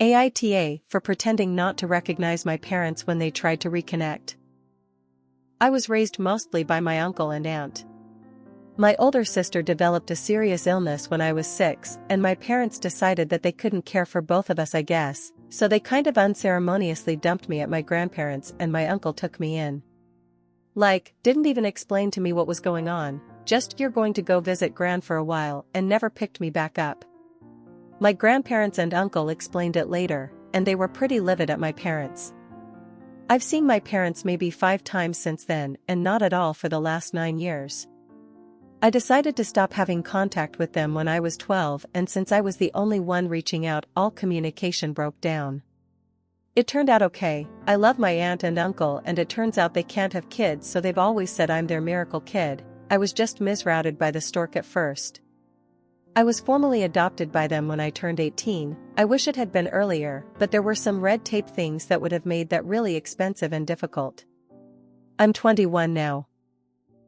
AITA for pretending not to recognize my parents when they tried to reconnect. I was raised mostly by my uncle and aunt. My older sister developed a serious illness when I was 6, and my parents decided that they couldn't care for both of us, I guess, so they kind of unceremoniously dumped me at my grandparents' and my uncle took me in. Like, didn't even explain to me what was going on, just you're going to go visit Gran for a while and never picked me back up. My grandparents and uncle explained it later, and they were pretty livid at my parents. I've seen my parents maybe 5 times since then and not at all for the last 9 years. I decided to stop having contact with them when I was 12, and since I was the only one reaching out, all communication broke down. It turned out okay. I love my aunt and uncle, and it turns out they can't have kids, so they've always said I'm their miracle kid. I was just misrouted by the stork at first. I was formally adopted by them when I turned 18. I wish it had been earlier, but there were some red tape things that would have made that really expensive and difficult. I'm 21 now.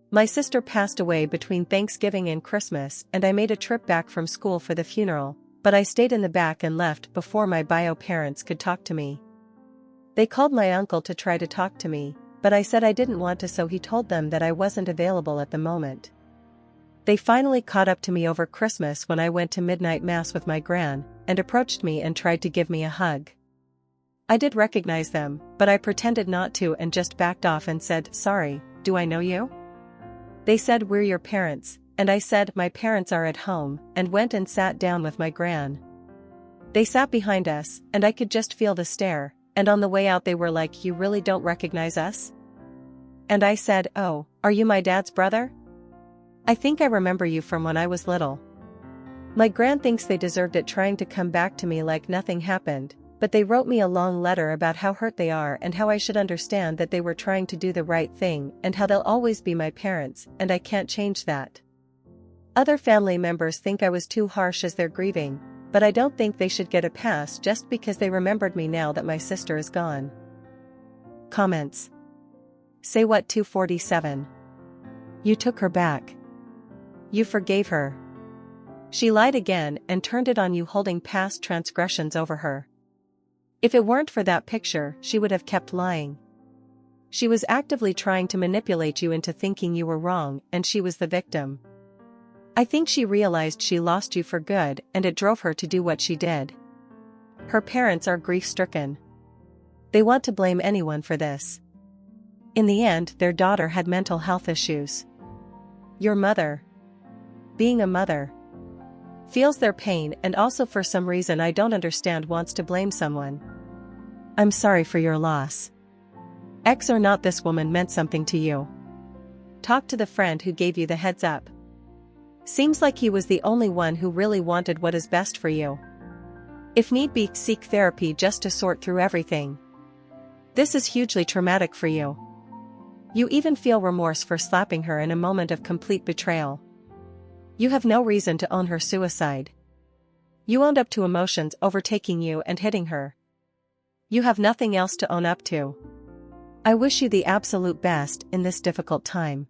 My sister passed away between Thanksgiving and Christmas, and I made a trip back from school for the funeral, but I stayed in the back and left before my bio parents could talk to me. They called my uncle to try to talk to me, but I said I didn't want to, so he told them that I wasn't available at the moment. They finally caught up to me over Christmas when I went to midnight mass with my gran, and approached me and tried to give me a hug. I did recognize them, but I pretended not to and just backed off and said, "Sorry, do I know you?" They said, "We're your parents," and I said, "My parents are at home," and went and sat down with my gran. They sat behind us, and I could just feel the stare, and on the way out they were like, "You really don't recognize us?" And I said, "Oh, are you my dad's brother? I think I remember you from when I was little." My gran thinks they deserved it, trying to come back to me like nothing happened, but they wrote me a long letter about how hurt they are and how I should understand that they were trying to do the right thing and how they'll always be my parents, and I can't change that. Other family members think I was too harsh as they're grieving, but I don't think they should get a pass just because they remembered me now that my sister is gone. Comments. Say what? 247. You took her back. You forgave her. She lied again and turned it on you, holding past transgressions over her. If it weren't for that picture, she would have kept lying. She was actively trying to manipulate you into thinking you were wrong, and she was the victim. I think she realized she lost you for good, and it drove her to do what she did. Her parents are grief-stricken. They want to blame anyone for this. In the end, their daughter had mental health issues. Your mother, being a mother, feels their pain and also for some reason I don't understand wants to blame someone. I'm sorry for your loss. Ex or not, this woman meant something to you. Talk to the friend who gave you the heads up. Seems like he was the only one who really wanted what is best for you. If need be, seek therapy just to sort through everything. This is hugely traumatic for you. You even feel remorse for slapping her in a moment of complete betrayal. You have no reason to own her suicide. You owned up to emotions overtaking you and hitting her. You have nothing else to own up to. I wish you the absolute best in this difficult time.